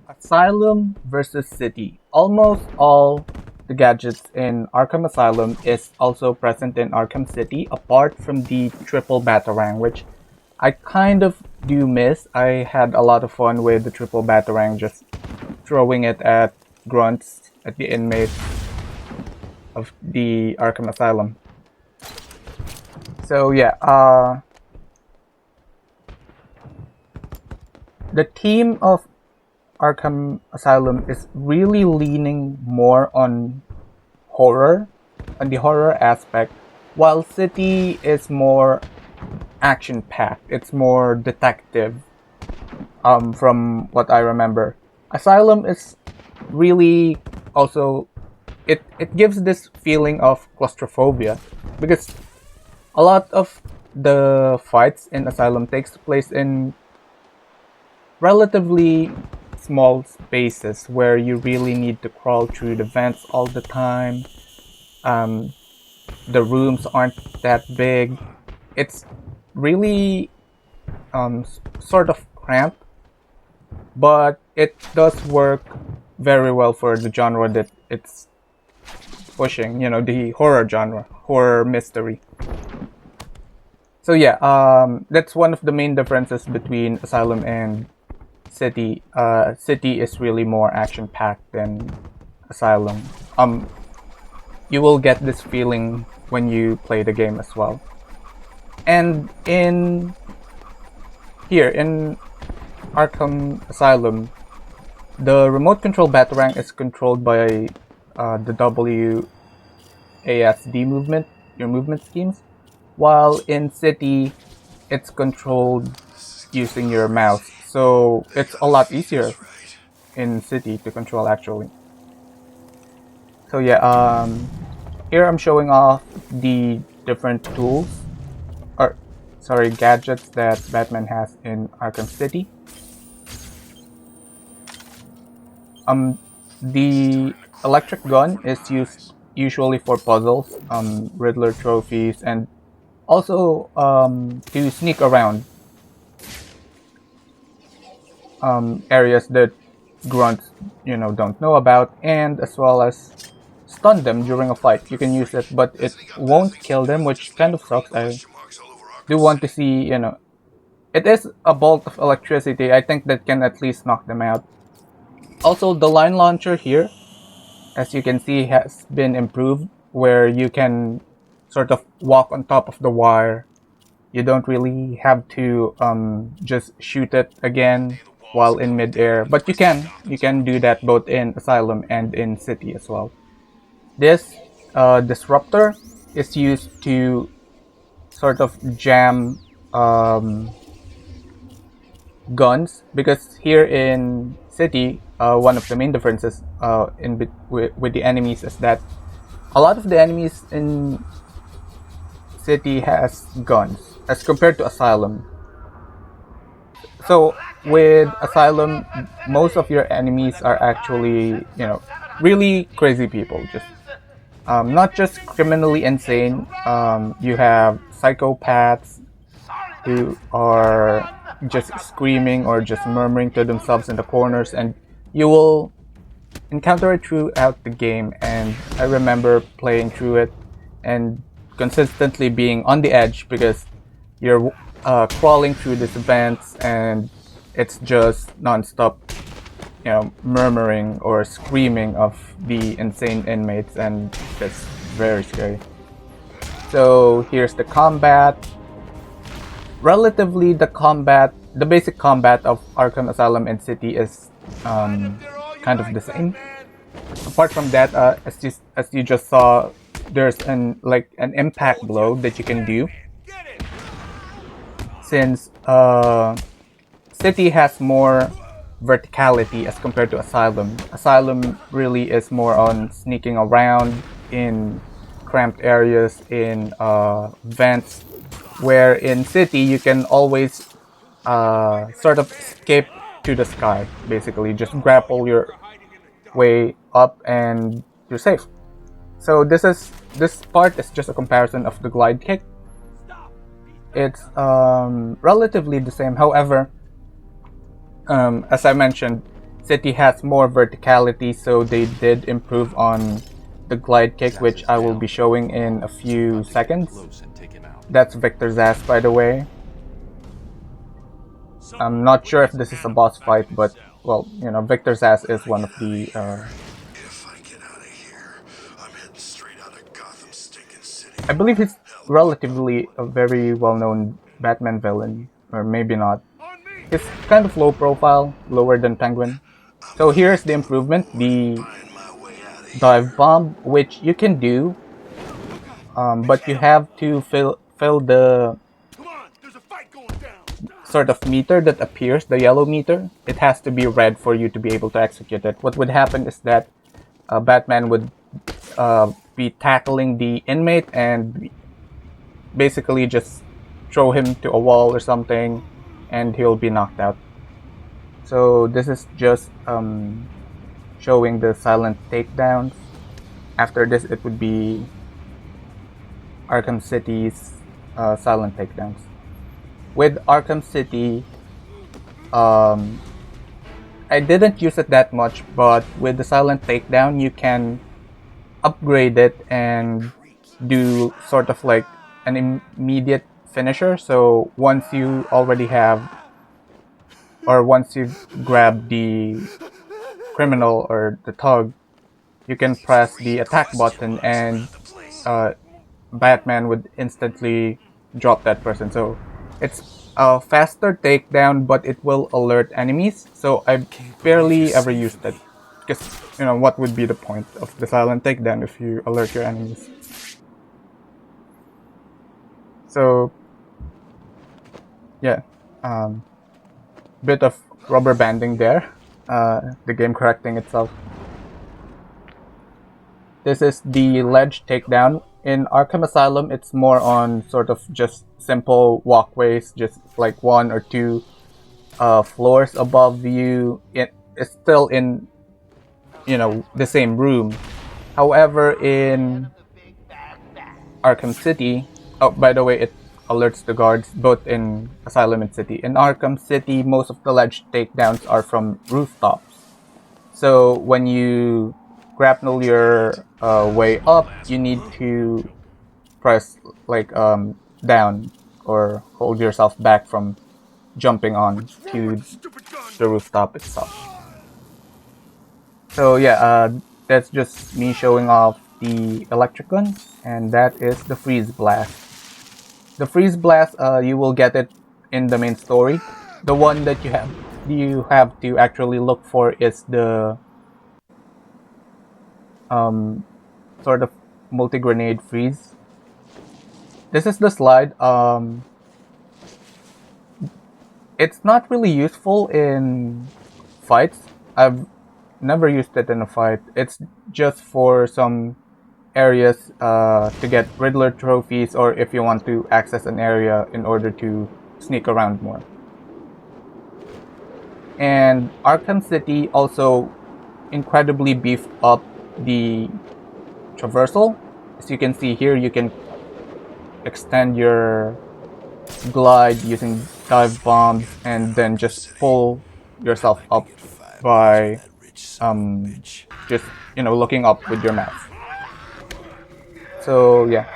Asylum versus City. Almost all the gadgets in Arkham Asylum is also present in Arkham City, apart from the triple batarang, which I kind of do miss. I had a lot of fun with the triple batarang, just throwing it at grunts, at the inmates of the Arkham Asylum. So yeah, the team of Arkham Asylum is really leaning more on horror, on the horror aspect, while City is more action-packed. It's more detective, from what I remember. Asylum is really also, it gives this feeling of claustrophobia, because a lot of the fights in Asylum takes place in relatively small spaces where you really need to crawl through the vents all the time. The rooms aren't that big. It's really sort of cramped, but it does work very well for the genre that it's pushing, the horror genre, horror mystery. So yeah, that's one of the main differences between Asylum and City. City is really more action-packed than Asylum. You will get this feeling when you play the game as well. And here in Arkham Asylum, the remote control batarang is controlled by the WASD movement, your movement schemes, while in City, it's controlled using your mouse. So it's a lot easier in City to control actually. So yeah, here I'm showing off the different tools, or sorry, gadgets that Batman has in Arkham City. The electric gun is used usually for puzzles, Riddler trophies, and also to sneak around areas that grunts don't know about, and as well as stun them during a fight. You can use it, but it won't kill them, which kind of sucks. I do want to see, it is a bolt of electricity. I think that can at least knock them out. Also, the line launcher here, as you can see, has been improved, where you can sort of walk on top of the wire. You don't really have to just shoot it again while in midair, but you can do that both in Asylum and in City as well. This disruptor is used to sort of jam guns, because here in City, one of the main differences with the enemies is that a lot of the enemies in City has guns as compared to Asylum. So with Asylum, most of your enemies are actually, really crazy people. Just not just criminally insane. You have psychopaths who are just screaming or just murmuring to themselves in the corners, and you will encounter it throughout the game. And I remember playing through it and consistently being on the edge, because you're crawling through these vents and it's just non-stop, murmuring or screaming of the insane inmates, and it's very scary. So here's the combat. Relatively, the basic combat of Arkham Asylum and City is kind of the same. Apart from that, as you just saw, there's an impact blow that you can do. Since City has more verticality as compared to Asylum. Asylum really is more on sneaking around in cramped areas, in vents, where in City you can always sort of escape to the sky, basically. Just grapple your way up and you're safe. So this part is just a comparison of the glide kick. It's relatively the same. However, as I mentioned, City has more verticality, so they did improve on the glide kick, which I will be showing in a few seconds. That's Victor's ass, by the way. I'm not sure if this is a boss fight, but, well, you know, Victor's ass is one of the, If I get out of here, I'm heading straight out of Gotham stinking city. I believe he's relatively a very well-known Batman villain, or maybe not. He's kind of low profile, lower than Penguin. So here's the improvement, the dive bomb, which you can do, but you have to fill the sort of meter that appears, the yellow meter. It has to be red for you to be able to execute it. What would happen is that Batman would be tackling the inmate and basically just throw him to a wall or something, and he'll be knocked out. So this is just showing the silent takedowns. After this, it would be Arkham City's silent takedowns. With Arkham City, I didn't use it that much, but with the silent takedown, you can upgrade it and do sort of like an immediate finisher. So once you already have, or once you've grabbed the criminal or the thug, you can press the attack button and Batman would instantly drop that person. So it's a faster takedown, but it will alert enemies. So I barely ever used it, because, you know, what would be the point of the silent takedown if you alert your enemies? So yeah, bit of rubber banding there, the game correcting itself. This is the ledge takedown. In Arkham Asylum, it's more on sort of just simple walkways, just like 1 or 2 floors above you. It's still in, you know, the same room. However, in Arkham City, oh, by the way, it alerts the guards both in Asylum and City. In Arkham City, most of the ledge takedowns are from rooftops. So when you grapnel your way up, you need to press like down or hold yourself back from jumping on to the rooftop itself. So yeah, that's just me showing off the electric gun, and that is the freeze blast. The freeze blast, you will get it in the main story. The one that you have to actually look for is the sort of multi-grenade freeze. This is the slide. It's not really useful in fights. I've never used it in a fight. It's just for some areas to get Riddler trophies, or if you want to access an area in order to sneak around more. And Arkham City also incredibly beefed up the traversal. As you can see here, you can extend your glide using dive bombs and then just pull yourself up by just, you know, looking up with your mouse. So yeah,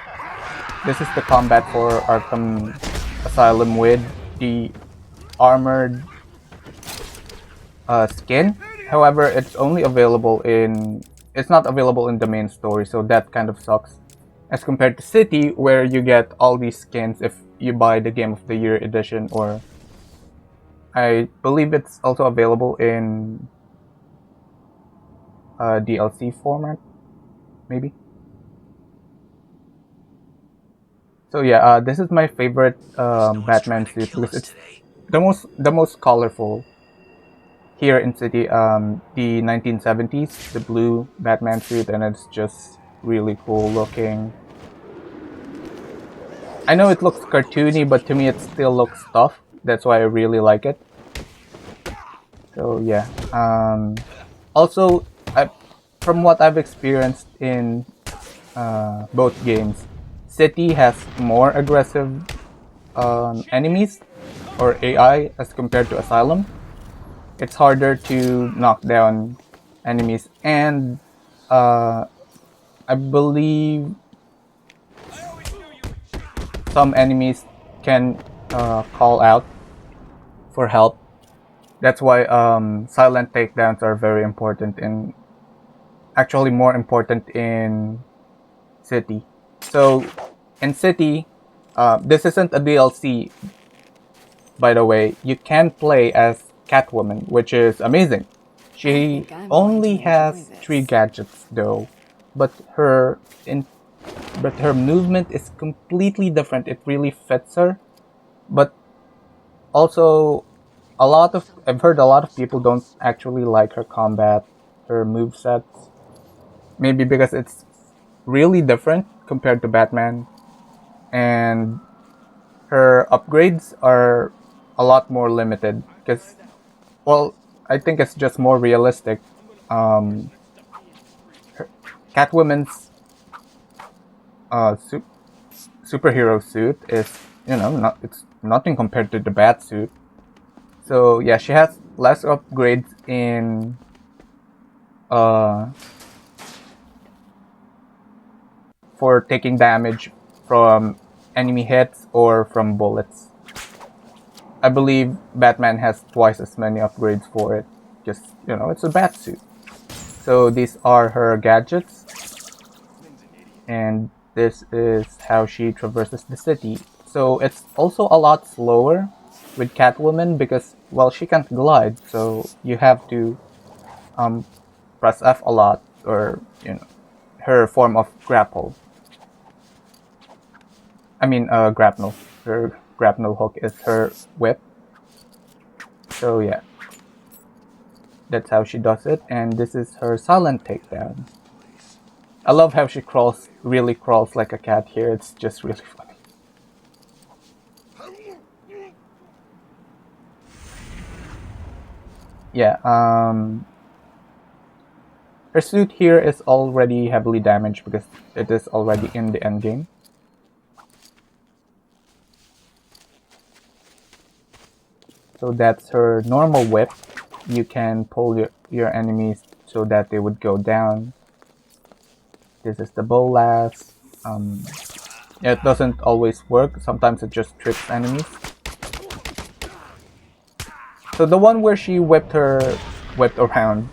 this is the combat for Arkham Asylum with the armored skin. However, it's only available in, it's not available in the main story, so that kind of sucks. As compared to City, where you get all these skins if you buy the Game of the Year edition, or I believe it's also available in DLC format, maybe. So yeah, this is my favorite Batman suit because it's the most colorful. Here in City, the 1970s, the blue Batman suit, and it's just really cool looking. I know it looks cartoony, but to me it still looks tough. That's why I really like it. So yeah. Also, from what I've experienced in both games, City has more aggressive enemies or AI as compared to Asylum. it's harder to knock down enemies, and I believe some enemies can call out for help. That's why silent takedowns are very important, and actually more important in City. So in City, this isn't a DLC, by the way. You can play as Catwoman, which is amazing. She only has 3 gadgets though, but her movement is completely different. It really fits her. But also, I've heard a lot of people don't actually like her combat, her movesets. Maybe because it's really different compared to Batman, and her upgrades are a lot more limited. Because, well, I think it's just more realistic. Um, Catwoman's superhero suit is, it's nothing compared to the Bat suit. So yeah, she has less upgrades in for taking damage from enemy hits or from bullets. I believe Batman has twice as many upgrades for it. Just, it's a bat suit. So these are her gadgets, and this is how she traverses the city. So it's also a lot slower with Catwoman because, well, she can't glide, so you have to press F a lot, or her form of grapple. I mean, grapnel. Her grapnel hook is her whip. So yeah, that's how she does it, and this is her silent takedown. I love how she really crawls like a cat here. It's just really funny. Yeah, her suit here is already heavily damaged because it is already in the end game. So that's her normal whip. You can pull your enemies so that they would go down. This is the bolas. It doesn't always work. Sometimes it just tricks enemies. So the one where she whipped around,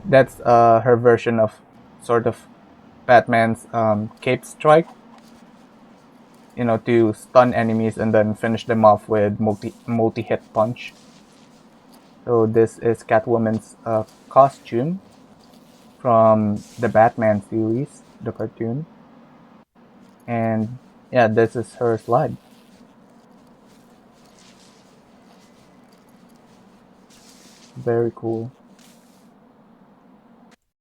that's her version of sort of Batman's cape strike. To stun enemies and then finish them off with multi-hit punch. So this is Catwoman's costume from the Batman series, the cartoon. And yeah, this is her slide. Very cool.